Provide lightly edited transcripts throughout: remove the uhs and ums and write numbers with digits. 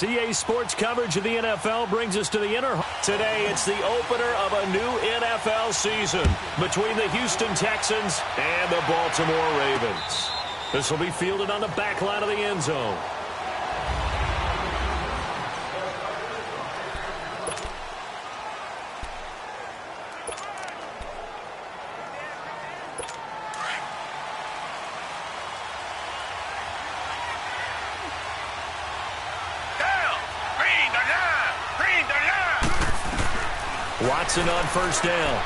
CA Sports coverage of the NFL brings us to the inner. Today, it's the opener of a new NFL season between the Houston Texans and the Baltimore Ravens. This will be fielded on the back line of the end zone. Watson on first down.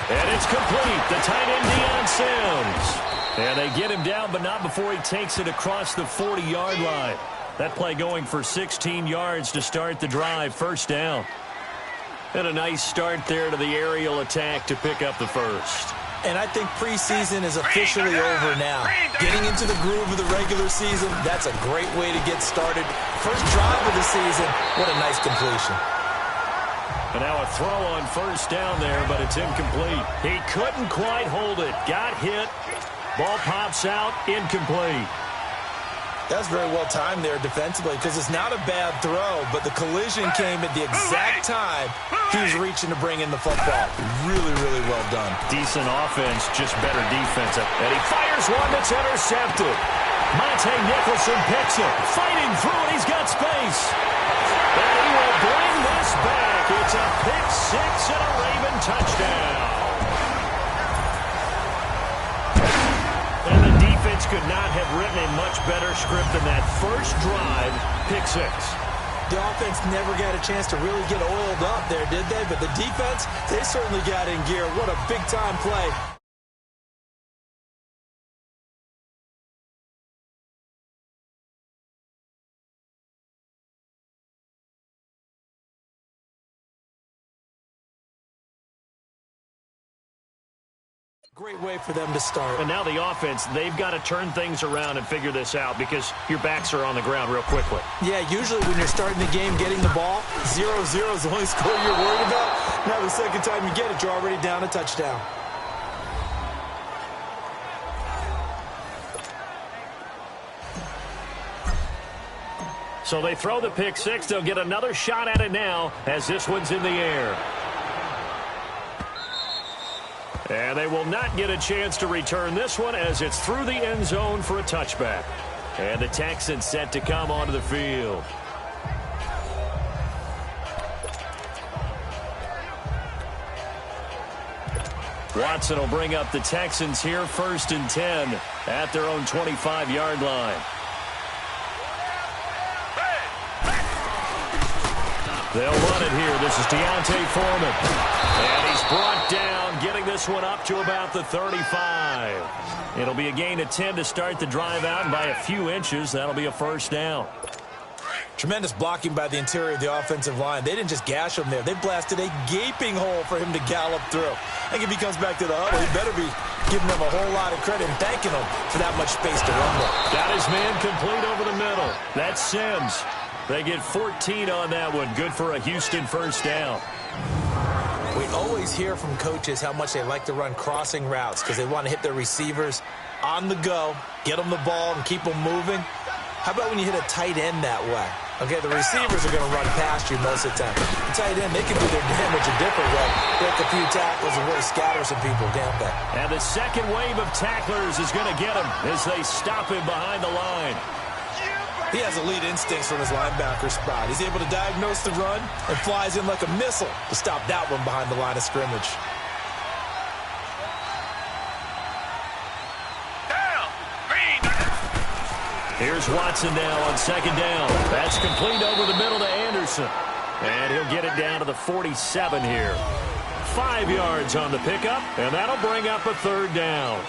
And it's complete. The tight end, Deion Sims. And they get him down, but not before he takes it across the 40-yard line. That play going for 16 yards to start the drive. First down. And a nice start there to the aerial attack to pick up the first. And I think preseason is officially over now. Getting into the groove of the regular season, that's a great way to get started. First drive of the season, what a nice completion. And now a throw on first down there, but it's incomplete. He couldn't quite hold it. Got hit. Ball pops out. Incomplete. That's very well timed there defensively because it's not a bad throw, but the collision came at the exact time he was reaching to bring in the football. Really, really well done. Decent offense, just better defense. And he fires one that's intercepted. Monte Nicholson picks it. Fighting through it. He's got space. And he will bring this back. It's a pick six and a Raven touchdown. And the defense could not have written a much better script than that first drive, pick six. The offense never got a chance to really get oiled up there, did they? But the defense, they certainly got in gear. What a big-time play. Great way for them to start. And now the offense, they've got to turn things around and figure this out because your backs are on the ground real quickly. Yeah, usually when you're starting the game, getting the ball, 0-0 is the only score you're worried about. Now the second time you get it, you're already down a touchdown. So they throw the pick six. They'll get another shot at it now as this one's in the air. And they will not get a chance to return this one as it's through the end zone for a touchback. And the Texans set to come onto the field. Watson will bring up the Texans here, 1st and 10 at their own 25-yard line. They'll run it here. This is Deontay Foreman. And he's brought down, getting this one up to about the 35. It'll be a gain of 10 to start the drive out, and by a few inches, that'll be a first down. Tremendous blocking by the interior of the offensive line. They didn't just gash him there. They blasted a gaping hole for him to gallop through. I think if he comes back to the huddle, he better be giving them a whole lot of credit and thanking them for that much space to run with. Got his man complete over the middle. That's Sims. They get 14 on that one. Good for a Houston first down. We always hear from coaches how much they like to run crossing routes because they want to hit their receivers on the go, get them the ball, and keep them moving. How about when you hit a tight end that way? Okay, the receivers are going to run past you most of the time. The tight end, they can do their damage a different way. Break a few tackles and really scatter some people, can't they? And the second wave of tacklers is going to get him as they stop him behind the line. He has elite instincts from his linebacker spot. He's able to diagnose the run and flies in like a missile to stop that one behind the line of scrimmage. Here's Watson now on second down. That's complete over the middle to Anderson. And he'll get it down to the 47 here. 5 yards on the pickup, and that'll bring up a third down.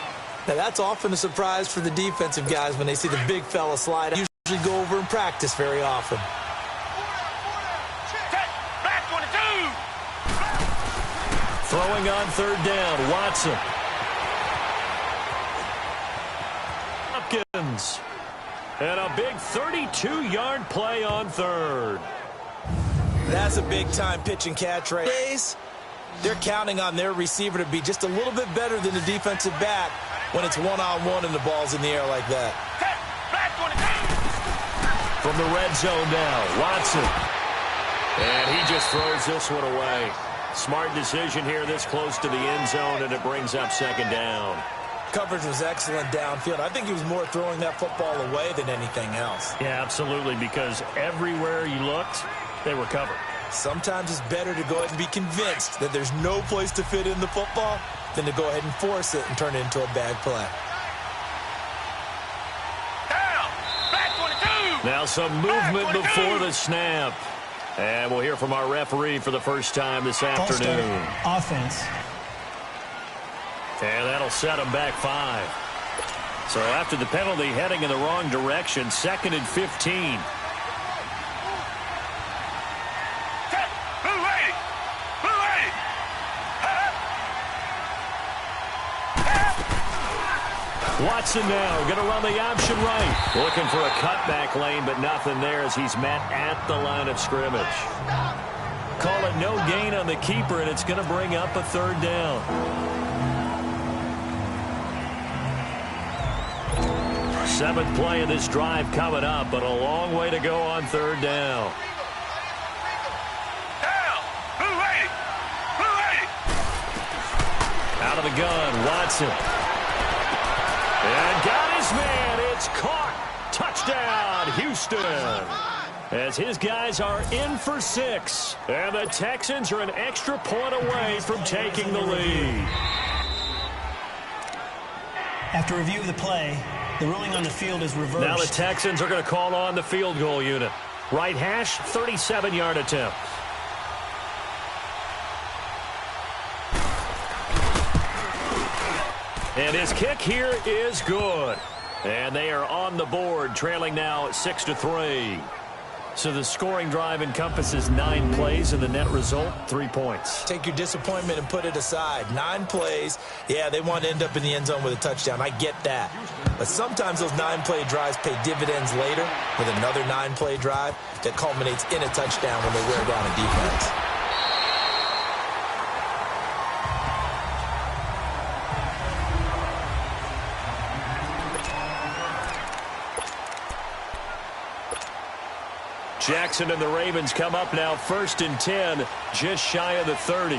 Now that's often a surprise for the defensive guys when they see the big fella slide out. Usually go over and practice very often. Throwing on third down, Watson. Hopkins. And a big 32-yard play on third. That's a big-time pitch and catch right now. They're counting on their receiver to be just a little bit better than the defensive back when it's one-on-one and the ball's in the air like that. from the red zone now. Watson. And he just throws this one away. Smart decision here this close to the end zone, and it brings up second down. Coverage was excellent downfield. I think he was more throwing that football away than anything else. Yeah, absolutely, because everywhere you looked, they were covered. Sometimes it's better to go ahead and be convinced that there's no place to fit in the football than to go ahead and force it and turn it into a bad play. Now some movement before the snap. And we'll hear from our referee for the first time this afternoon. Offense. And that'll set them back 5. So after the penalty, heading in the wrong direction, 2nd and 15. Watson now going to run the option right. Looking for a cutback lane, but nothing there as he's met at the line of scrimmage. Call it no gain on the keeper, and it's going to bring up a 3rd down. 7th play of this drive coming up, but a long way to go on 3rd down. Out of the gun, Watson. And got his man. It's caught. Touchdown, Houston. As his guys are in for 6. And the Texans are an extra point away from taking the lead. After review of the play, the ruling on the field is reversed. Now the Texans are going to call on the field goal unit. Right hash, 37-yard attempt. And his kick here is good. And they are on the board, trailing now 6-3. So the scoring drive encompasses 9 plays, and the net result, 3 points. Take your disappointment and put it aside. 9 plays. Yeah, they want to end up in the end zone with a touchdown. I get that. But sometimes those 9-play drives pay dividends later with another 9-play drive that culminates in a touchdown when they wear down a defense. Jackson and the Ravens come up now 1st and 10, just shy of the 30.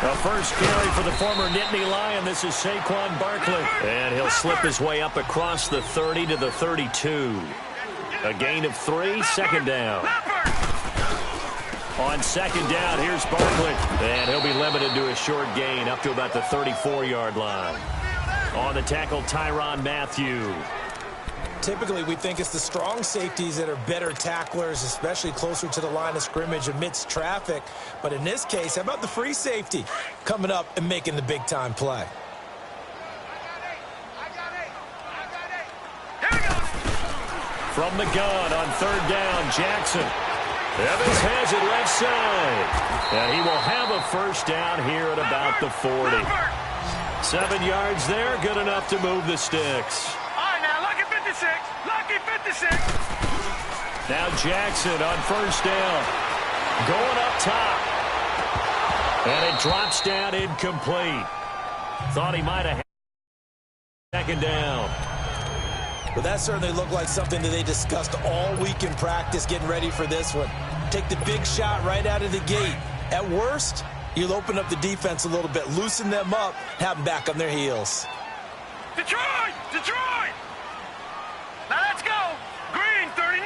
A first carry for the former Nittany Lion. This is Saquon Barkley. And he'll slip his way up across the 30 to the 32. A gain of 3, 2nd down. On 2nd down, here's Barkley. And he'll be limited to a short gain up to about the 34-yard line. On the tackle, Tyrann Mathieu. Typically, we think it's the strong safeties that are better tacklers, especially closer to the line of scrimmage amidst traffic. But in this case, how about the free safety coming up and making the big-time play? From the gun on 3rd down, Jackson. Evans has it left side. And he will have a first down here at about the 40. 7 yards there, good enough to move the sticks. All right, now, lucky 56. Lucky 56. Now Jackson on 1st down. Going up top. And it drops down incomplete. Thought he might have had 2nd down. Well, that certainly looked like something that they discussed all week in practice getting ready for this one. Take the big shot right out of the gate. At worst, you'll open up the defense a little bit, loosen them up, have them back on their heels. Detroit! Detroit! Now let's go! Green 39!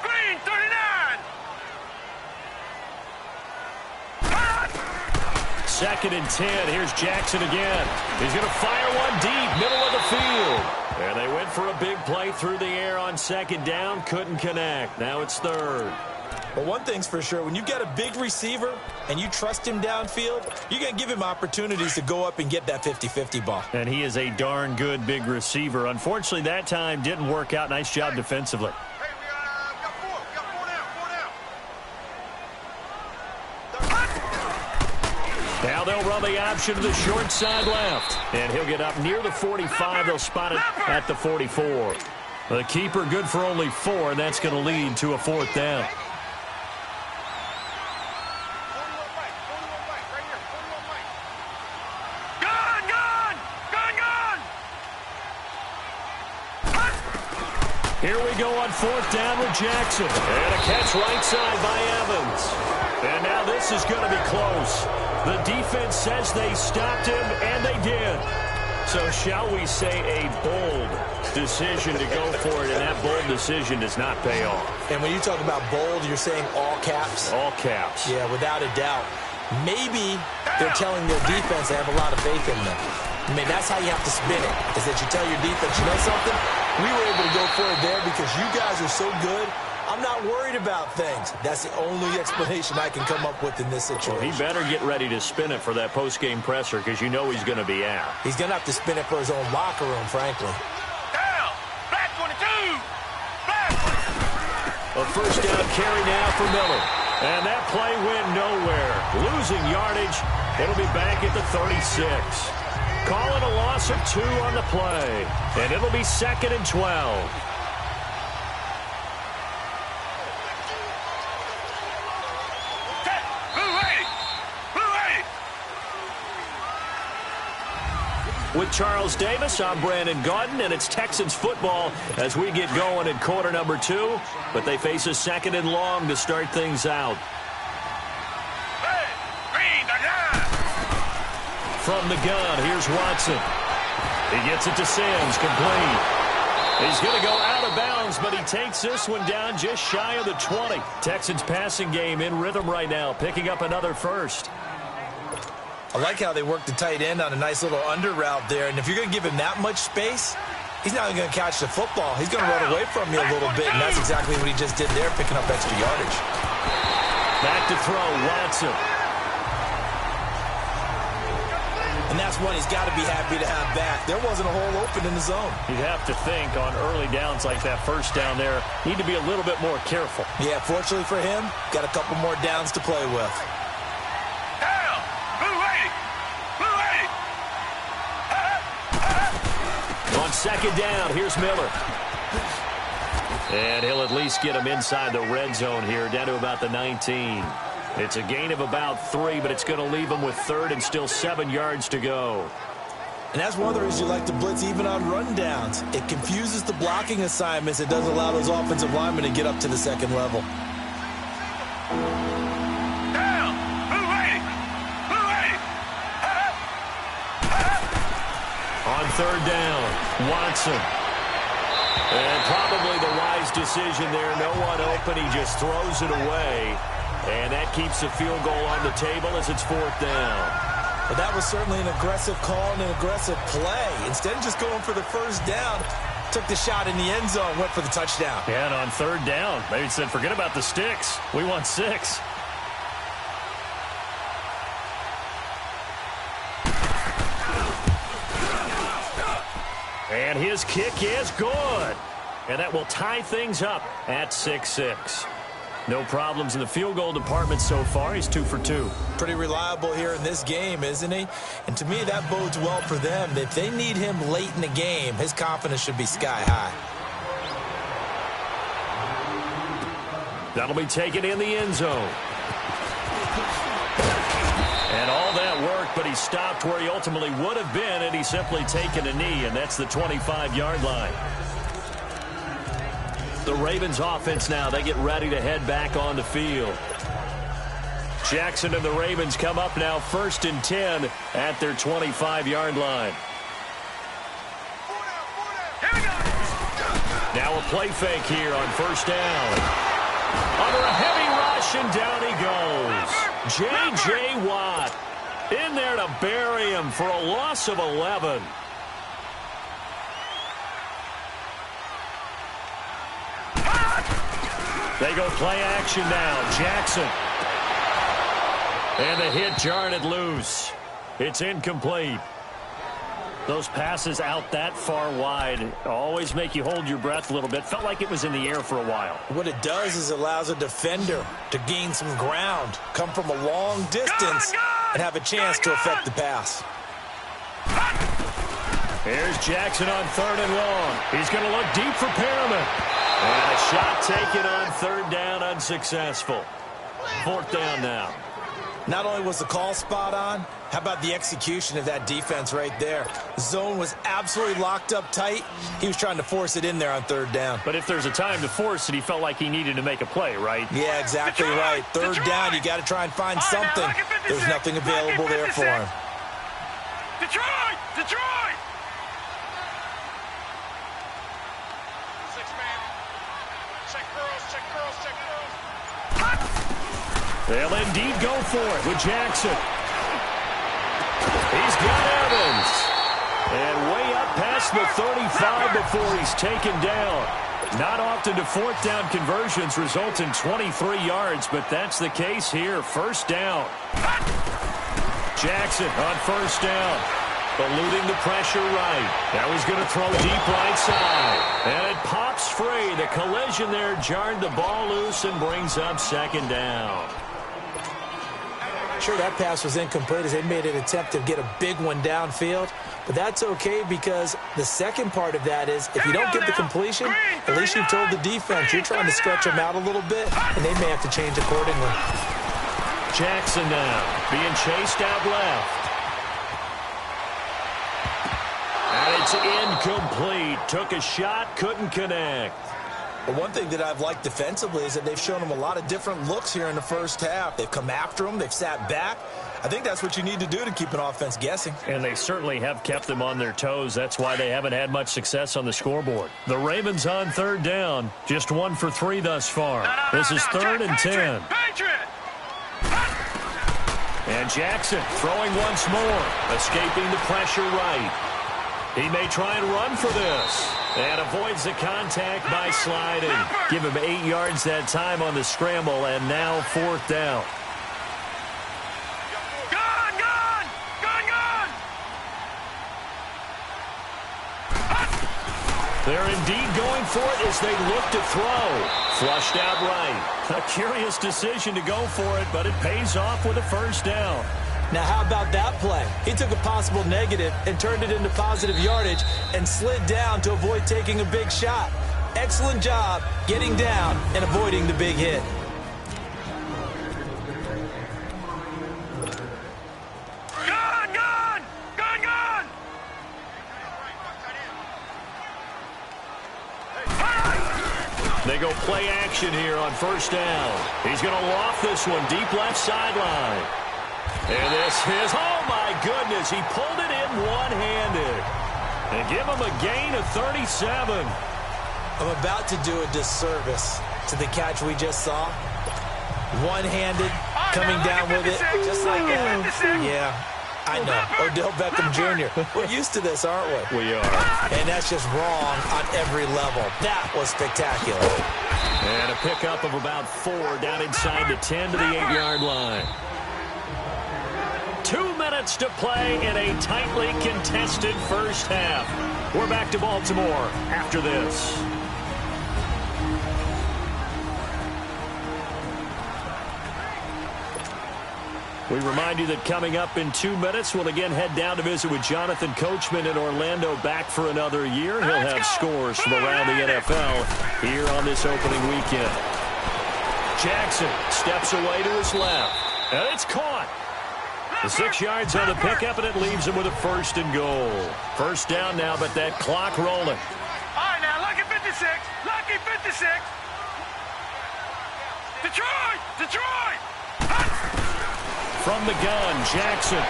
Green 39! 2nd and 10. Here's Jackson again. He's going to fire one deep, middle of the field. And they went for a big play through the air on 2nd down. Couldn't connect. Now it's 3rd. Well, one thing's for sure. When you've got a big receiver and you trust him downfield, you're going to give him opportunities to go up and get that 50-50 ball. And he is a darn good big receiver. Unfortunately, that time didn't work out. Nice job defensively. Hey, we got 4. We got 4 down. 4 down. Now they'll run the option to the short side left. And he'll get up near the 45. They'll spot it at the 44. The keeper good for only 4, and that's going to lead to a 4th down. Here we go on 4th down with Jackson. And a catch right side by Evans. And now this is going to be close. The defense says they stopped him, and they did. So shall we say a bold decision to go for it, and that bold decision does not pay off. And when you talk about bold, you're saying all caps? All caps. Yeah, without a doubt. Maybe they're telling their defense they have a lot of faith in them. I mean, that's how you have to spin it, is that you tell your defense, you know something? We were able to go for it there because you guys are so good. I'm not worried about things. That's the only explanation I can come up with in this situation. Well, he better get ready to spin it for that post-game presser because you know he's going to be out. He's going to have to spin it for his own locker room, frankly. Down. Black 22. Black. A first down carry now for Miller. And that play went nowhere. Losing yardage. It'll be back at the 36. Calling a loss of 2 on the play. And it'll be 2nd and 12. With Charles Davis, I'm Brandon Gaudin, and it's Texans football as we get going in quarter number 2. But they face a 2nd and long to start things out. From the gun, here's Watson. He gets it to Sims, complete. He's going to go out of bounds, but he takes this one down just shy of the 20. Texans passing game in rhythm right now, picking up another first. I like how they work the tight end on a nice little under route there. And if you're going to give him that much space, he's not even going to catch the football. He's going to run away from you a little bit, and that's exactly what he just did there, picking up extra yardage. Back to throw, Watson. And that's one he's got to be happy to have back. There wasn't a hole open in the zone. You'd have to think on early downs like that first down there, need to be a little bit more careful. Yeah, fortunately for him, got a couple more downs to play with. On 2nd down, here's Miller. And he'll at least get him inside the red zone here, down to about the 19. It's a gain of about 3, but it's going to leave him with 3rd and still 7 yards to go. And that's one of the reasons you like to blitz even on rundowns. It confuses the blocking assignments. It doesn't allow those offensive linemen to get up to the 2nd level. On 3rd down, Watson. And probably the wise decision there. No one open. He just throws it away. And that keeps the field goal on the table as it's 4th down. But that was certainly an aggressive call and an aggressive play. Instead of just going for the first down, took the shot in the end zone, went for the touchdown. Yeah, and on 3rd down, maybe said, forget about the sticks. We want 6. And his kick is good. And that will tie things up at 6-6. No problems in the field goal department so far. He's 2 for 2. Pretty reliable here in this game, isn't he? And to me, that bodes well for them. If they need him late in the game, his confidence should be sky high. That'll be taken in the end zone. And all that work, but he stopped where he ultimately would have been, and he's simply taken a knee, and that's the 25-yard line. The Ravens offense now, they get ready to head back on the field. Jackson and the Ravens come up now 1st and 10 at their 25-yard line. Now a play fake here on 1st down. Under a heavy rush, and down he goes. J.J. Watt in there to bury him for a loss of 11. They go play action now. Jackson. And the hit jarred it loose. It's incomplete. Those passes out that far wide always make you hold your breath a little bit. Felt like it was in the air for a while. What it does is allows a defender to gain some ground, come from a long distance, and have a chance to affect the pass. Here's Jackson on 3rd and long. He's going to look deep for Perriman. And a shot taken on 3rd down, unsuccessful. 4th down now. Not only was the call spot on, how about the execution of that defense right there? Zone was absolutely locked up tight. He was trying to force it in there on third down. But if there's a time to force it, he felt like he needed to make a play, right? Yeah, exactly right. Third down, you got to try and find something. There's nothing available there for him. Detroit! Detroit! Check girls. They'll indeed go for it with Jackson. He's got Evans. And way up past the 35 before he's taken down. Not often do fourth down conversions result in 23 yards, but that's the case here. First down. Jackson on first down. Eluding the pressure right. Now he's going to throw deep right side. And it pops free. The collision there jarred the ball loose and brings up second down. Sure, that pass was incomplete as they made an attempt to get a big one downfield. But that's okay because the second part of that is if you don't get the completion, at least you've told the defense you're trying to stretch them out a little bit, and they may have to change accordingly. Jackson now being chased out left. And it's incomplete. Took a shot, couldn't connect. But one thing that I've liked defensively is that they've shown them a lot of different looks here in the first half. They've come after them. They've sat back. I think that's what you need to do to keep an offense guessing. And they certainly have kept them on their toes. That's why they haven't had much success on the scoreboard. The Ravens on third down. Just 1 for 3 thus far. This is third and 10. And Jackson throwing once more. Escaping the pressure right. He may try and run for this. And avoids the contact by sliding. Give him 8 yards that time on the scramble, and now fourth down. They're indeed going for it as they look to throw. Flushed out right. A curious decision to go for it, but it pays off with a first down. Now, how about that play? He took a possible negative and turned it into positive yardage and slid down to avoid taking a big shot. Excellent job getting down and avoiding the big hit. Gun! They go play action here on first down. He's going to loft this one deep left sideline. And this is, oh my goodness, he pulled it in one-handed. And give him a gain of 37. I'm about to do a disservice to the catch we just saw. One-handed, coming down with it, just like that. Yeah, I know. Odell Beckham Jr. We're used to this, aren't we? We are. And that's just wrong on every level. That was spectacular. And a pickup of about 4 down inside the 10 to the 8-yard line. 2 minutes to play in a tightly contested first half. We're back to Baltimore after this. We remind you that coming up in 2 minutes, we'll again head down to visit with Jonathan Coachman in Orlando, back for another year. He'll have scores from around the NFL here on this opening weekend. Jackson steps away to his left, and it's caught. The 6 yards on the pickup, and it leaves him with a first and goal. First down now, but that clock rolling. All right, now, lucky 56. Lucky 56. Detroit! From the gun, Jackson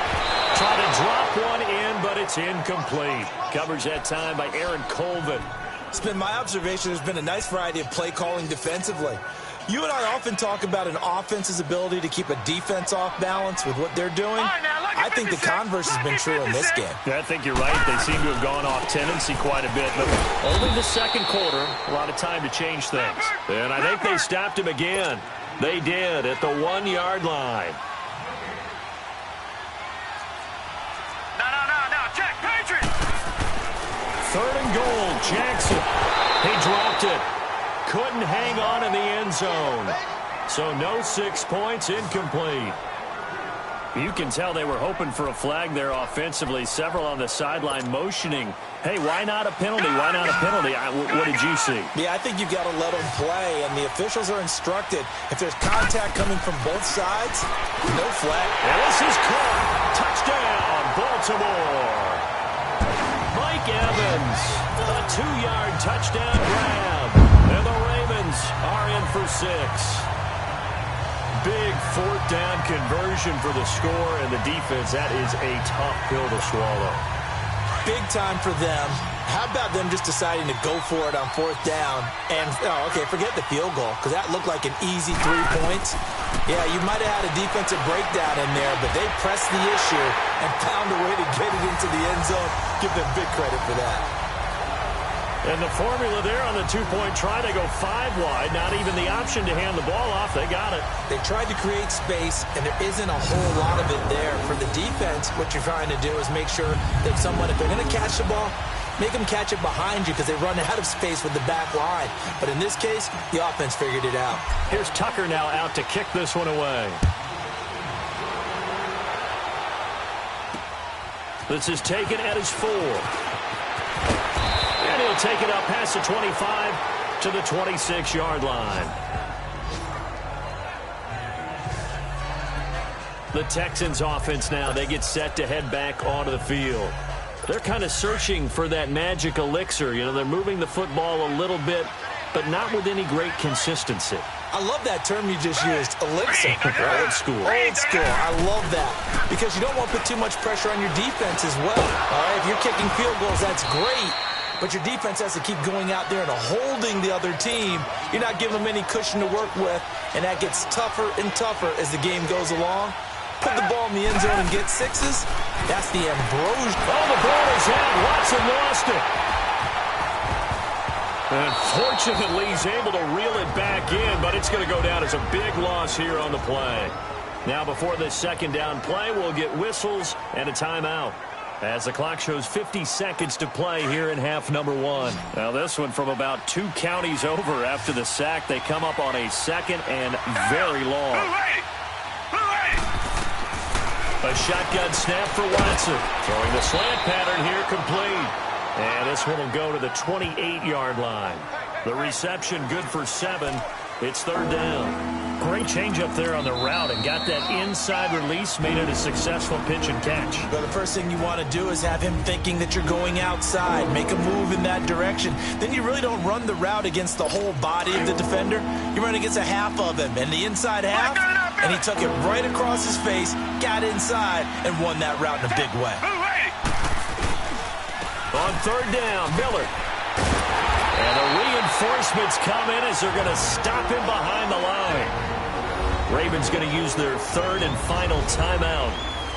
trying to drop one in, but it's incomplete. Covers that time by Aaron Colvin. It's been my observation there's been a nice variety of play calling defensively. You and I often talk about an offense's ability to keep a defense off balance with what they're doing. I think the converse has been true in this game. Yeah, I think you're right. They seem to have gone off tendency quite a bit, but only the second quarter, a lot of time to change things. And I think they stopped him again. They did at the 1-yard line. No, check, Patriot! Third and goal, Jackson. He dropped it. Couldn't hang on in the end zone. So no 6 points, incomplete. You can tell they were hoping for a flag there offensively. Several on the sideline motioning, hey, why not a penalty? Why not a penalty? What did you see? Yeah, I think you've got to let them play, and the officials are instructed. If there's contact coming from both sides, no flag. And this is caught. Touchdown, Baltimore. Mike Evans, a 2-yard touchdown grab. And the Ravens are in for 6. Big 4th down conversion for the score, and the defense, that is a tough pill to swallow. Big time for them. How about them just deciding to go for it on 4th down? And, okay, forget the field goal, because that looked like an easy 3 points. Yeah, you might have had a defensive breakdown in there, but they pressed the issue and found a way to get it into the end zone. Give them big credit for that. And the formula there on the 2-point try to go 5 wide. Not even the option to hand the ball off. They got it. They tried to create space, and there isn't a whole lot of it there. For the defense, what you're trying to do is make sure that someone, if they're going to catch the ball, make them catch it behind you because they run out of space with the back line. But in this case, the offense figured it out. Here's Tucker now out to kick this one away. This is taken at his 4. And he'll take it up past the 25 to the 26-yard line. The Texans offense now, they get set to head back onto the field. They're kind of searching for that magic elixir. You know, they're moving the football a little bit, but not with any great consistency. I love that term you just used, elixir. Old school. Old school. I love that because you don't want to put too much pressure on your defense as well. All right, if you're kicking field goals, that's great. But your defense has to keep going out there and holding the other team. You're not giving them any cushion to work with, and that gets tougher and tougher as the game goes along. Put the ball in the end zone and get 6s. That's the ambrosia. Oh, the ball is out. Watson lost it. And fortunately, he's able to reel it back in, but it's going to go down as a big loss here on the play. Now, before this 2nd down play, we'll get whistles and a timeout, as the clock shows 50 seconds to play here in half number 1. Now this one from about 2 counties over after the sack. They come up on a 2nd and very long. A shotgun snap for Watson. Throwing the slant pattern here complete. And this one will go to the 28-yard line. The reception good for 7. It's 3rd down. Great change up there on the route and got that inside release, made it a successful pitch and catch. Well, the first thing you want to do is have him thinking that you're going outside, make a move in that direction. Then you really don't run the route against the whole body of the defender. You run against a half of him, and the inside half, and he took it right across his face, got inside, and won that route in a big way. On 3rd down, Miller. And the reinforcements come in as they're going to stop him behind the line. Ravens going to use their 3rd and final timeout,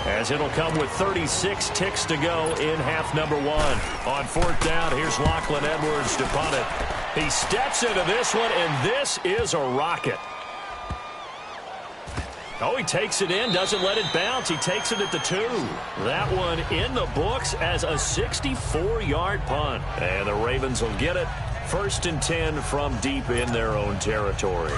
as it'll come with 36 ticks to go in half number 1. On 4th down, here's Lachlan Edwards to punt it. He steps into this one, and this is a rocket. Oh, he takes it in, doesn't let it bounce. He takes it at the 2. That one in the books as a 64-yard punt. And the Ravens will get it. 1st and 10 from deep in their own territory.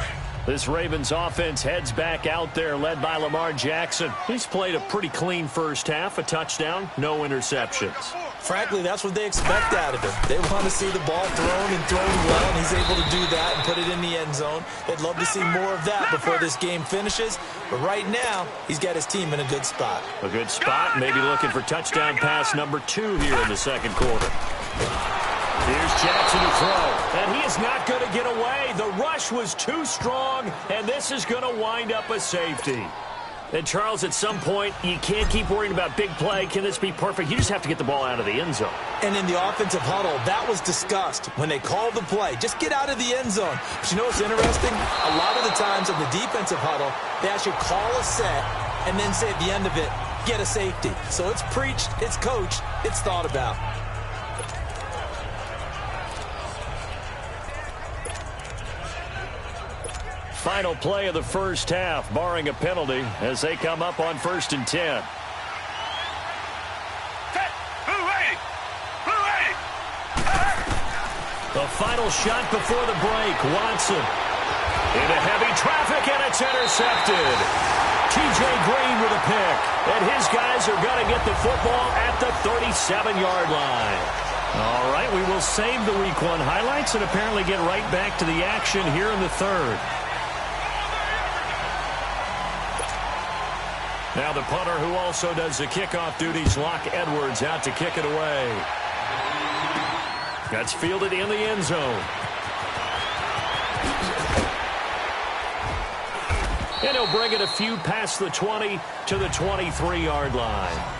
This Ravens offense heads back out there, led by Lamar Jackson. He's played a pretty clean first half, a touchdown, no interceptions. Frankly, that's what they expect out of him. They want to see the ball thrown and thrown well, and he's able to do that and put it in the end zone. They'd love to see more of that before this game finishes. But right now, he's got his team in a good spot. A good spot, maybe looking for touchdown pass number 2 here in the 2nd quarter. Here's Jackson to throw, and he is not going to get away. The rush was too strong, and this is going to wind up a safety. And, Charles, at some point, you can't keep worrying about big play. Can this be perfect? You just have to get the ball out of the end zone. And in the offensive huddle, that was discussed when they called the play. Just get out of the end zone. But you know what's interesting? A lot of the times in the defensive huddle, they actually call a set and then say at the end of it, get a safety. So it's preached, it's coached, it's thought about. Final play of the first half, barring a penalty, as they come up on 1st and 10. The final shot before the break. Watson into heavy traffic, and it's intercepted. T.J. Green with a pick. And his guys are going to get the football at the 37-yard line. All right, we will save the Week 1 highlights and apparently get right back to the action here in the third. Now the punter who also does the kickoff duties, Locke Edwards, out to kick it away. That's fielded in the end zone. And he'll bring it a few past the 20 to the 23-yard line.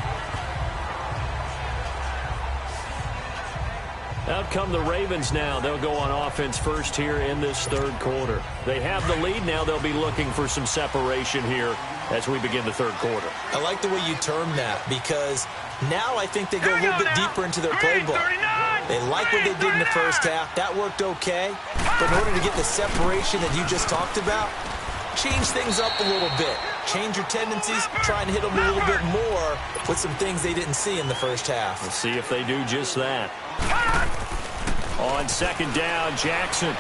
Out come the Ravens now. They'll go on offense first here in this third quarter. They have the lead. Now they'll be looking for some separation here as we begin the third quarter. I like the way you term that because now I think they go a little bit deeper into their playbook. They like what they did in the first half. That worked okay. But in order to get the separation that you just talked about, change things up a little bit. Change your tendencies. Try and hit them a little bit more with some things they didn't see in the first half. Let's see if they do just that. On second down, Jackson.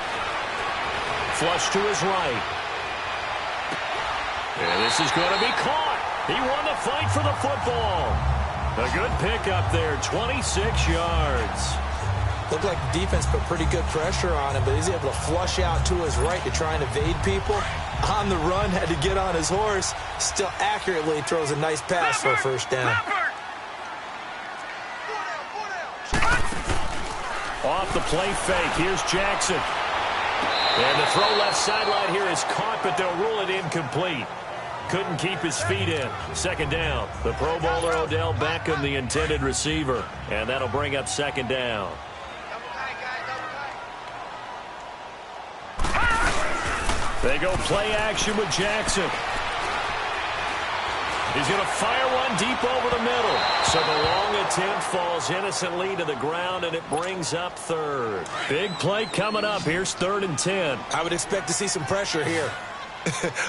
Flush to his right. And this is going to be caught. He won the fight for the football. A good pickup there, 26 yards. Looked like the defense put pretty good pressure on him, but he's able to flush out to his right to try and evade people. On the run, had to get on his horse. Still accurately throws a nice pass for a first down. Off the play fake, here's Jackson. And the throw left sideline here is caught, but they'll rule it incomplete. Couldn't keep his feet in. Second down. The Pro Bowler Odell Beckham, the intended receiver. And that'll bring up second down. They go play action with Jackson. He's going to fire one deep over the middle. So the long attempt falls innocently to the ground, and it brings up third. Big play coming up. Here's 3rd and 10. I would expect to see some pressure here.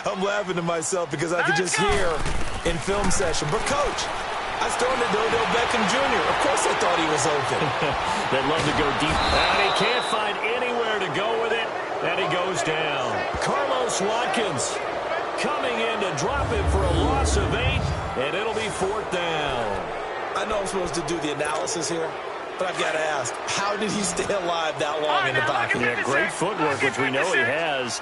I'm laughing to myself because I could just hear in film session. But, Coach, I was throwing it to Odell Beckham Jr. Of course I thought he was open. They'd love to go deep. And he can't find anywhere to go with it, and he goes down. Carlos Watkins coming in to drop him for a loss of 8, and it'll be 4th down. I know I'm supposed to do the analysis here, but I've got to ask, how did he stay alive that long in the pocket? Yeah, great footwork, which we know he has.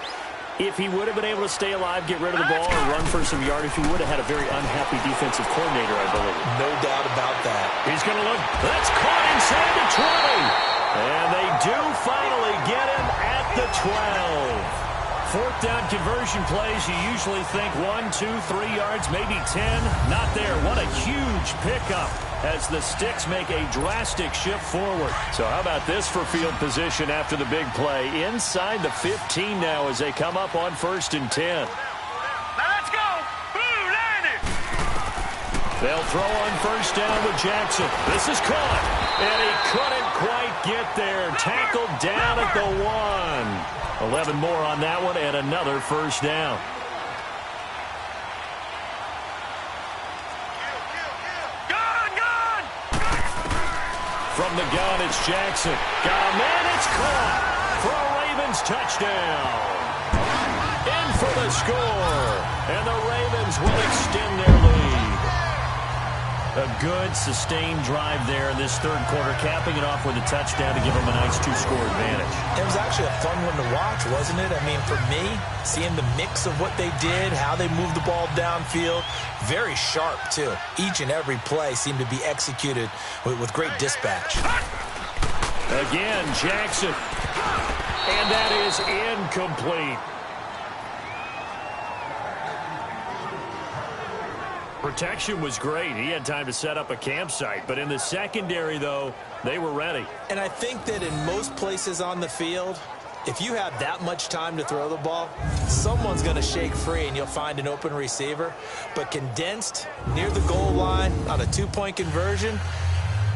If he would have been able to stay alive, get rid of the ball, or run for some yardage, he would have had a very unhappy defensive coordinator, I believe. No doubt about that. He's going to look. That's caught inside the 20. And they do finally get him at the 12. 4th down conversion plays, you usually think 1, 2, 3 yards, maybe 10. Not there. What a huge pickup as the Sticks make a drastic shift forward. So how about this for field position after the big play? Inside the 15 now as they come up on 1st and 10. Now let's go. Blue, land it. They'll throw on 1st down with Jackson. This is caught. And he couldn't quite get there. Tackled down at the 1. 11 more on that one, and another 1st down. Gun! From the gun, it's Jackson. Got a man, it's caught for a Ravens touchdown. In for the score, and the Ravens will extend their lead. A good, sustained drive there in this third quarter, capping it off with a touchdown to give them a nice 2-score advantage. It was actually a fun one to watch, wasn't it? I mean, for me, seeing the mix of what they did, how they moved the ball downfield, very sharp, too. Each and every play seemed to be executed with great dispatch. Again, Jackson. And that is incomplete. Protection was great. He had time to set up a campsite. But in the secondary, though, they were ready. And I think that in most places on the field, if you have that much time to throw the ball, someone's going to shake free and you'll find an open receiver. But condensed near the goal line on a 2-point conversion,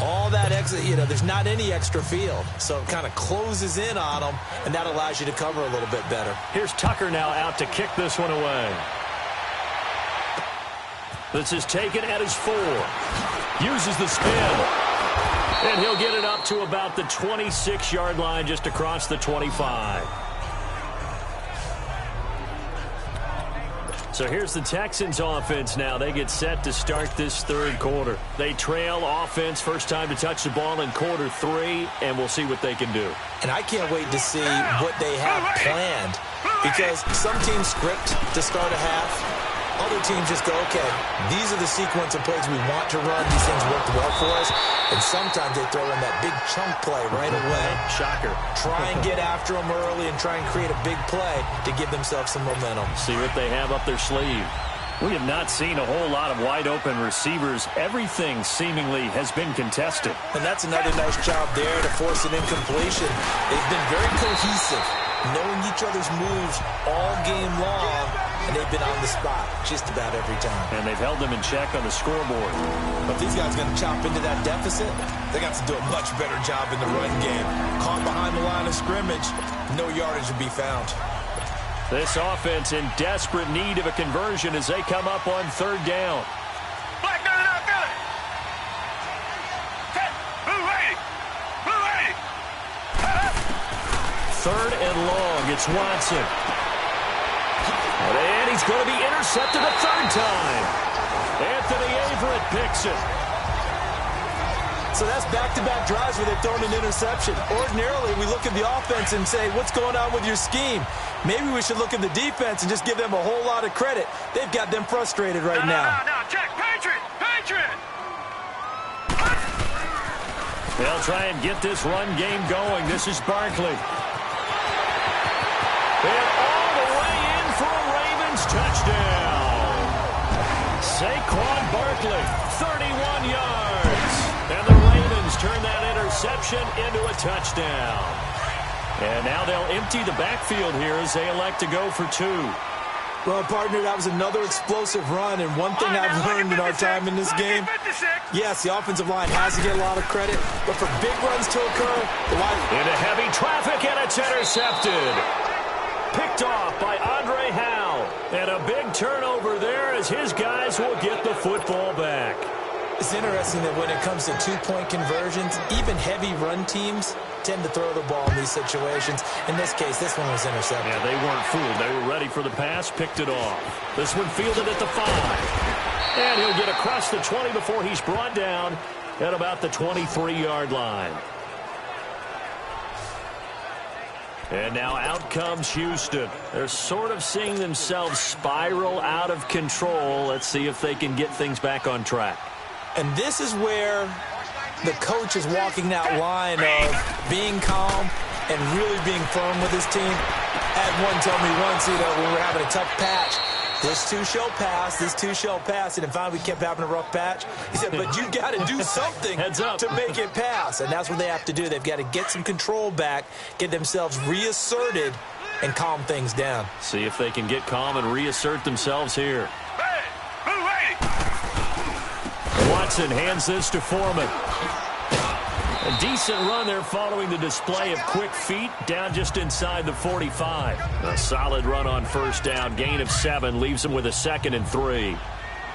all that extra, there's not any extra field. So it kind of closes in on them, and that allows you to cover a little bit better. Here's Tucker now out to kick this one away. This is taken at his 4. Uses the spin. And he'll get it up to about the 26-yard line, just across the 25. So here's the Texans offense now. They get set to start this third quarter. They trail offense, first time to touch the ball in quarter 3, and we'll see what they can do. And I can't wait to see what they have planned, because some teams script to start a half. Other teams just go, okay, these are the sequence of plays we want to run. These things worked well for us. And sometimes they throw in that big chunk play right away. Shocker. Try and get after them early and try and create a big play to give themselves some momentum. See what they have up their sleeve. We have not seen a whole lot of wide-open receivers. Everything seemingly has been contested. And that's another nice job there to force an incompletion. They've been very cohesive, knowing each other's moves all game long, and they've been on the spot just about every time. And they've held them in check on the scoreboard. But if these guys are going to chop into that deficit, they got to do a much better job in the run game. Caught behind the line of scrimmage, no yardage to be found. This offense in desperate need of a conversion as they come up on third down. Black, no, Billy. Blue ready. Third and long, it's Watson. And he's going to be intercepted a third time. Anthony Averett picks it. So that's back-to-back drives where they've thrown an interception. Ordinarily, we look at the offense and say, what's going on with your scheme? Maybe we should look at the defense and just give them a whole lot of credit. They've got them frustrated right now. No, check. Patriot. They'll try and get this run game going. This is Barkley. And all the way in for a Ravens touchdown. Saquon Barkley, 31 yards. And the Ravens turn that interception into a touchdown. And now they'll empty the backfield here as they elect to go for 2. Well, partner, that was another explosive run, and one thing I've learned in our time in this game, yes, the offensive line has to get a lot of credit, but for big runs to occur, the line... Into heavy traffic, and it's intercepted. Picked off by Andre Howe. And a big turnover there as his guys will get the football back. It's interesting that when it comes to two-point conversions, even heavy run teams tend to throw the ball in these situations. In this case, this one was intercepted. Yeah, they weren't fooled. They were ready for the pass, picked it off. This one fielded at the 5. And he'll get across the 20 before he's brought down at about the 23-yard line. And now out comes Houston. They're sort of seeing themselves spiral out of control. Let's see if they can get things back on track. And this is where the coach is walking that line of being calm and really being firm with his team. I had one tell me once, when we were having a tough patch, this too shall pass, this too shall pass. And finally we kept having a rough patch. He said, but you got to do something to make it pass. And that's what they have to do. They've got to get some control back, get themselves reasserted, and calm things down. See if they can get calm and reassert themselves here. Watson hands this to Foreman. A decent run there following the display of quick feet down just inside the 45. A solid run on first down. Gain of 7 leaves them with a 2nd and 3.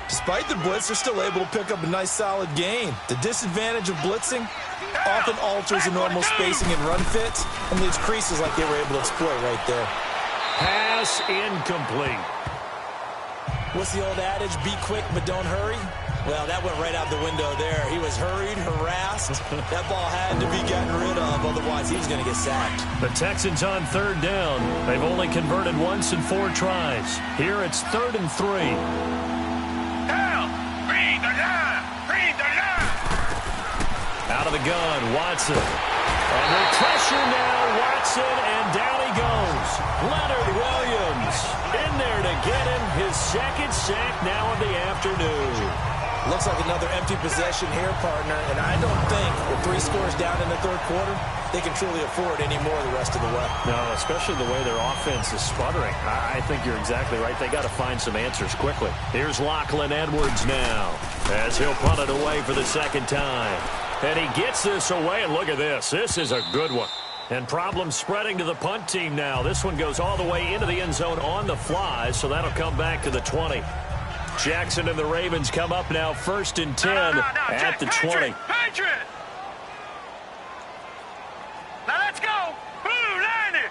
Despite the blitz, they're still able to pick up a nice solid gain. The disadvantage of blitzing often alters the normal spacing and run fits and leaves creases like they were able to exploit right there. Pass incomplete. What's the old adage? Be quick, but don't hurry. Well, that went right out the window there. He was hurried, harassed. That ball had to be gotten rid of, otherwise he was going to get sacked. The Texans on third down. They've only converted once in 4 tries. Here it's 3rd and 3. Down! Read the line! Out of the gun, Watson. Under pressure now, Watson, and down he goes. Leonard Williams in there to get him his 2nd sack now of the afternoon. Looks like another empty possession here, partner, and I don't think with 3 scores down in the third quarter, they can truly afford any more the rest of the way. No, especially the way their offense is sputtering. I think you're exactly right. They got to find some answers quickly. Here's Lachlan Edwards now as he'll punt it away for the 2nd time. And he gets this away, and look at this. This is a good one. And problems spreading to the punt team now. This one goes all the way into the end zone on the fly, so that'll come back to the 20. Jackson and the Ravens come up now 1st and 10 at the 20. Patriot! Now let's go! Blue line it!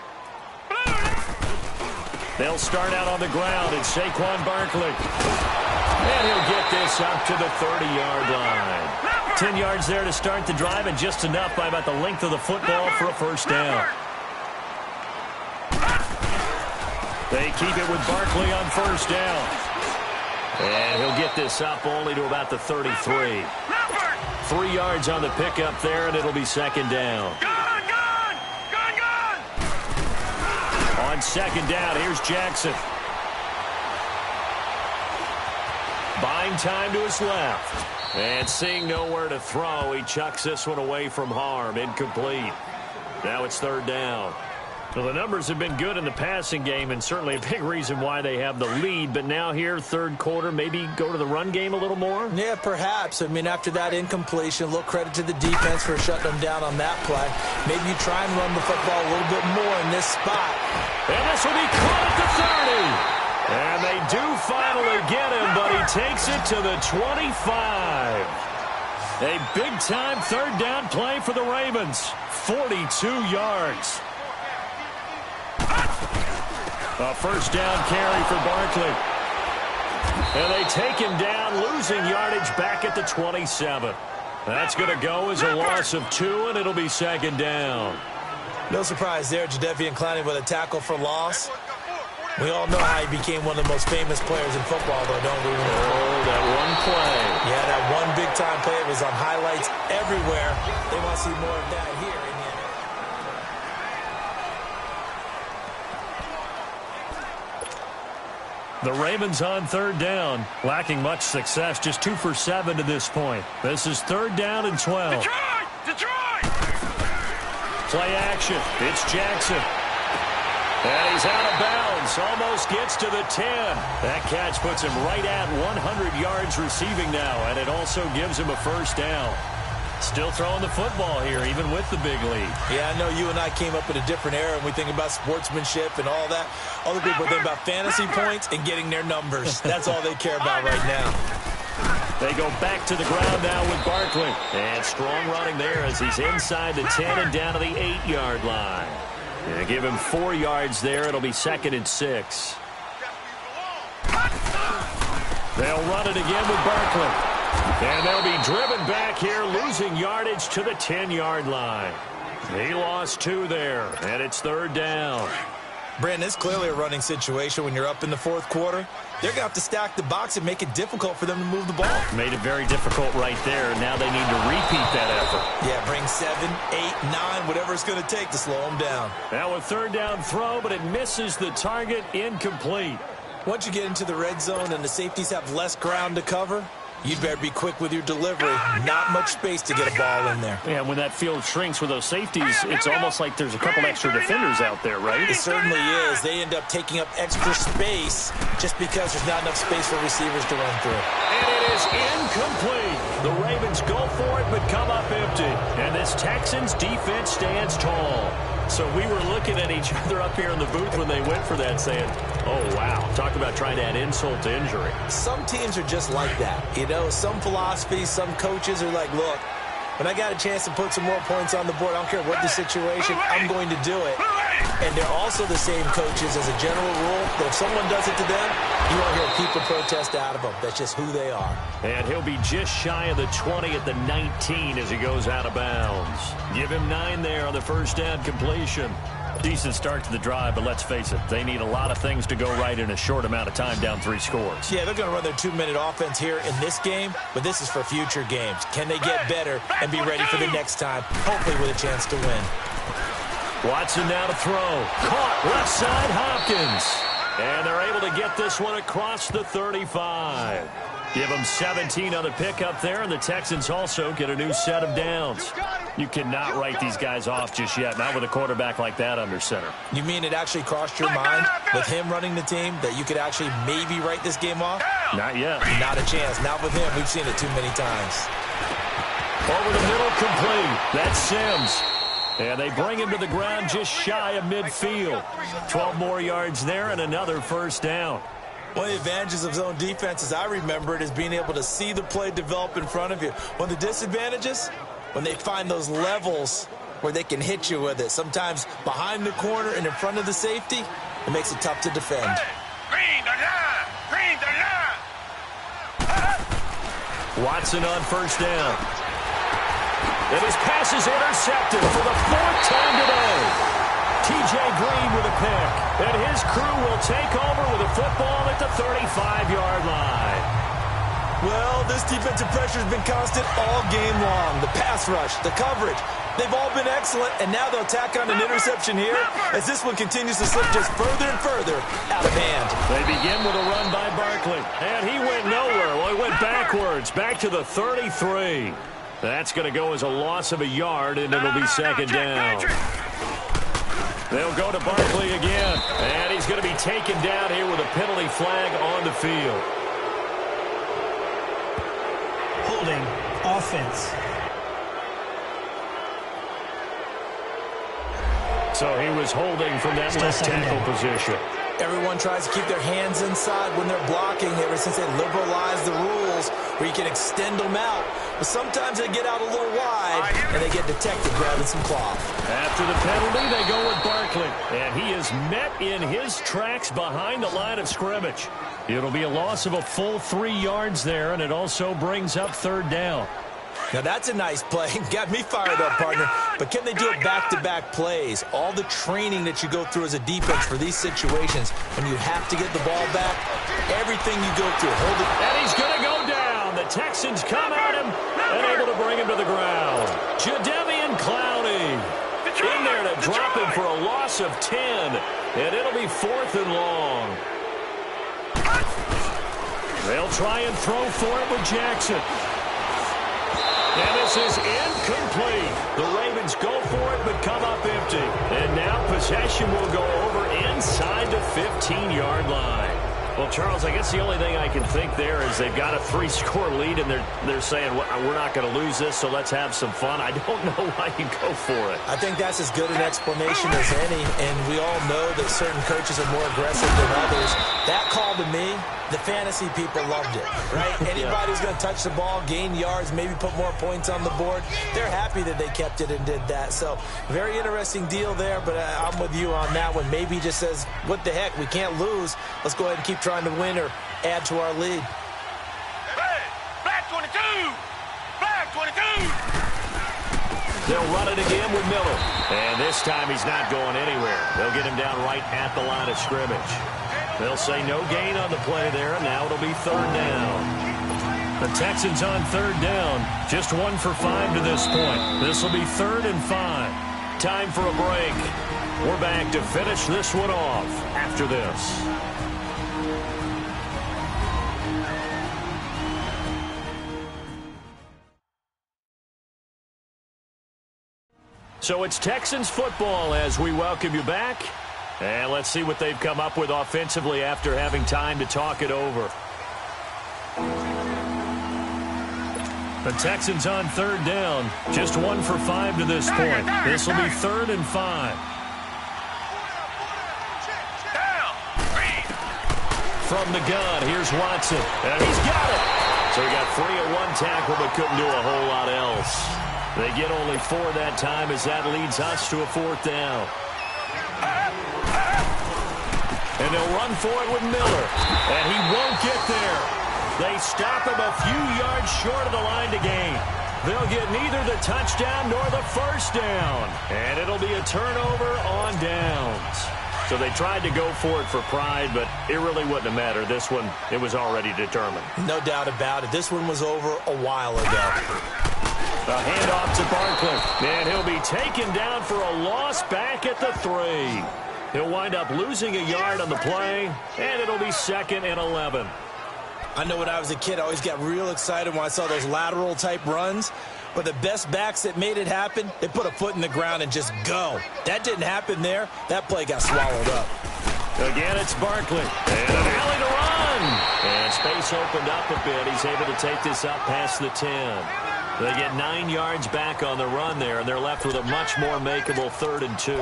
They'll start out on the ground. It's Saquon Barkley. And he'll get this up to the 30-yard line. 10 yards there to start the drive, and just enough by about the length of the football for a first down. They keep it with Barkley on first down. And he'll get this up only to about the 33. 3 yards on the pickup there, and it'll be second down. On second down, here's Jackson. Buying time to his left. And seeing nowhere to throw, he chucks this one away from harm. Incomplete. Now it's third down. Well, the numbers have been good in the passing game, and certainly a big reason why they have the lead. But now here, third quarter, maybe go to the run game a little more? Yeah, perhaps. I mean, after that incompletion, a little credit to the defense for shutting them down on that play. Maybe you try and run the football a little bit more in this spot. And this will be caught at the 30. And they do finally get him, but he takes it to the 25. A big-time third down play for the Ravens. 42 yards. A first down carry for Barkley. And they take him down, losing yardage back at the 27. That's going to go as a loss of 2, and it'll be second down. No surprise there, Jadeveon Clowney with a tackle for loss. We all know how he became one of the most famous players in football, though, don't we? Oh, that one play. Yeah, that one big-time play was on highlights everywhere. They want to see more of that here. The Ravens on third down, lacking much success, just 2 for 7 to this point. This is third down and 12. Detroit! Play action. It's Jackson. And he's out of bounds. Almost gets to the 10. That catch puts him right at 100 yards receiving now, and it also gives him a first down. Still throwing the football here, even with the big lead. Yeah, I know you and I came up in a different era, and we think about sportsmanship and all that. Other people think about fantasy points and getting their numbers. That's all they care about right now. They go back to the ground now with Barkley. And strong running there as he's inside the 10 and down to the 8-yard line. And give him 4 yards there. It'll be second and 6. They'll run it again with Barkley. And they'll be driven back here, losing yardage to the 10-yard line. He lost 2 there, and it's third down. Brandon, it's clearly a running situation when you're up in the fourth quarter. They're going to have to stack the box and make it difficult for them to move the ball. Made it very difficult right there. Now they need to repeat that effort. Yeah, bring 7, 8, 9, whatever it's going to take to slow them down. Now a third down throw, but it misses the target. Incomplete. Once you get into the red zone and the safeties have less ground to cover, you'd better be quick with your delivery. Not much space to get a ball in there. Yeah, when that field shrinks with those safeties, it's almost like there's a couple extra defenders out there, right? It certainly is. They end up taking up extra space just because there's not enough space for receivers to run through. And it is incomplete. The Ravens go for it but come up empty. And this Texans defense stands tall. So we were looking at each other up here in the booth when they went for that saying, oh, wow, talk about trying to add insult to injury. Some teams are just like that. You know, some philosophies, some coaches are like, look, when I got a chance to put some more points on the board, I don't care what the situation, I'm going to do it. And they're also the same coaches as a general rule, that if someone does it to them, you won't hear people protest out of them. That's just who they are. And he'll be just shy of the 20 at the 19 as he goes out of bounds. Give him 9 there on the first down completion. Decent start to the drive, but let's face it, they need a lot of things to go right in a short amount of time, down 3 scores. Yeah, they're going to run their 2-minute offense here in this game, but this is for future games. Can they get better and be ready for the next time, hopefully with a chance to win? Watson now to throw. Caught left side, Hopkins. And they're able to get this one across the 35. Give them 17 on the pickup there, and the Texans also get a new set of downs. You cannot write these guys off just yet, not with a quarterback like that under center. You mean it actually crossed your mind with him running the team that you could actually maybe write this game off? Not yet. Not a chance. Not with him. We've seen it too many times. Over the middle, complete. That's Sims. And they bring him to the ground just shy of midfield. 12 more yards there and another first down. One of the advantages of zone defense, as I remember it, is being able to see the play develop in front of you. One of the disadvantages, when they find those levels where they can hit you with it, sometimes behind the corner and in front of the safety, It makes it tough to defend. Hey, green the line. Green the line. Watson on first down. And his pass is intercepted for the 4th time today. T.J. Green with a pick. And his crew will take over with a football at the 35-yard line. Well, this defensive pressure has been constant all game long. The pass rush, the coverage, they've all been excellent, and now they'll tack on an interception here as this one continues to slip just further and further out of hand. They begin with a run by Barkley, and he went nowhere. Well, he went backwards, back to the 33. That's going to go as a loss of a yard, and it'll be second down. They'll go to Barkley again, and he's going to be taken down here with a penalty flag on the field. Holding, offense. So he was holding from that left tackle position. Everyone tries to keep their hands inside when they're blocking ever since they liberalized the rules where you can extend them out. But sometimes they get out a little wide and they get detected grabbing some cloth. After the penalty, they go with Barkley. And he is met in his tracks behind the line of scrimmage. It'll be a loss of a full 3 yards there, and it also brings up third down. Now, that's a nice play. Got me fired up, partner. But can they do it back-to-back plays? All the training that you go through as a defense for these situations, when you have to get the ball back, everything you go through, hold it. And he's going to go down. The Texans come at him and able to bring him to the ground. Jadeveon Clowney in there to drop him for a loss of 10. And it'll be 4th and long. They'll try and throw for it with Jackson. And this is incomplete. The Ravens go for it, but come up empty. And now possession will go over inside the 15-yard line. Well, Charles, I guess the only thing I can think there is they've got a 3-score lead, and they're saying, well, we're not going to lose this, so let's have some fun. I don't know why you go for it. I think that's as good an explanation as any, and we all know that certain coaches are more aggressive than others. That call to me, the fantasy people loved it, right? Anybody who's going to touch the ball, gain yards, maybe put more points on the board, they're happy that they kept it and did that. So very interesting deal there, but I'm with you on that one. Maybe he just says, what the heck, we can't lose. Let's go ahead and keep trying to win or add to our lead. Hey, black 22! Black 22! They'll run it again with Miller. And this time he's not going anywhere. They'll get him down right at the line of scrimmage. They'll say no gain on the play there, and now it'll be third down. The Texans on third down. Just 1 for 5 to this point. This will be 3rd and 5. Time for a break. We're back to finish this one off after this. So it's Texans football as we welcome you back. And let's see what they've come up with offensively after having time to talk it over. The Texans on third down. Just 1 for 5 to this point. This will be 3rd and 5. From the gun, here's Watson. And he's got it. So he got free at one tackle but couldn't do a whole lot else. They get only 4 that time as that leads us to a 4th down. And they'll run for it with Miller. And he won't get there. They stop him a few yards short of the line to gain. They'll get neither the touchdown nor the first down. And it'll be a turnover on downs. So they tried to go for it for pride, but it really wouldn't have mattered. This one, it was already determined. No doubt about it. This one was over a while ago. The handoff to Barkley. And he'll be taken down for a loss back at the 3. He'll wind up losing a yard on the play, and it'll be 2nd and 11. I know when I was a kid, I always got real excited when I saw those lateral-type runs. But the best backs that made it happen, they put a foot in the ground and just go. That didn't happen there. That play got swallowed up. Again, it's Barkley. And an alley to run. And space opened up a bit. He's able to take this up past the 10. They get 9 yards back on the run there, and they're left with a much more makeable 3rd and 2.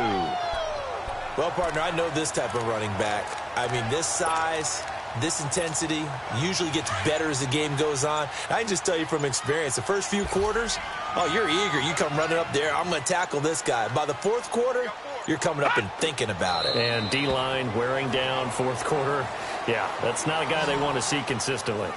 Well, partner, I know this type of running back. I mean, this size, this intensity usually gets better as the game goes on. I can just tell you from experience, the first few quarters, oh, you're eager. You come running up there, I'm going to tackle this guy. By the 4th quarter, you're coming up and thinking about it. And D-line wearing down fourth quarter. Yeah, that's not a guy they want to see consistently.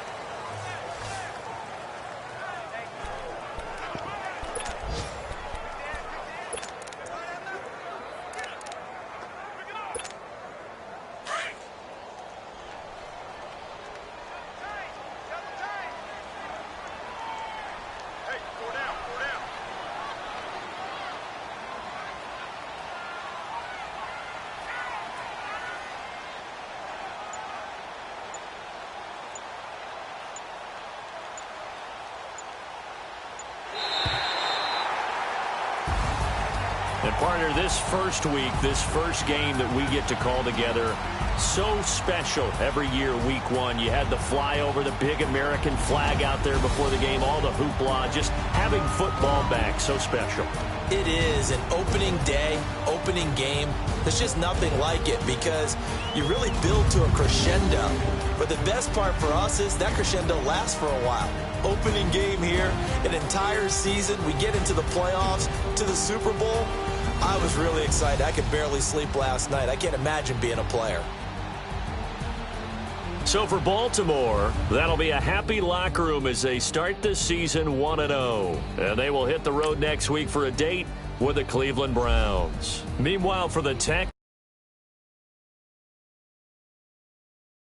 And partner, this first week, this first game that we get to call together, so special every year, week one. You had the flyover, the big American flag out there before the game, all the hoopla, just having football back, so special. It is an opening day, opening game. There's just nothing like it because you really build to a crescendo. But the best part for us is that crescendo lasts for a while. Opening game here, an entire season. We get into the playoffs, to the Super Bowl. I was really excited. I could barely sleep last night. I can't imagine being a player. So for Baltimore, that'll be a happy locker room as they start this season 1-0. And they will hit the road next week for a date with the Cleveland Browns. Meanwhile, for the Tech.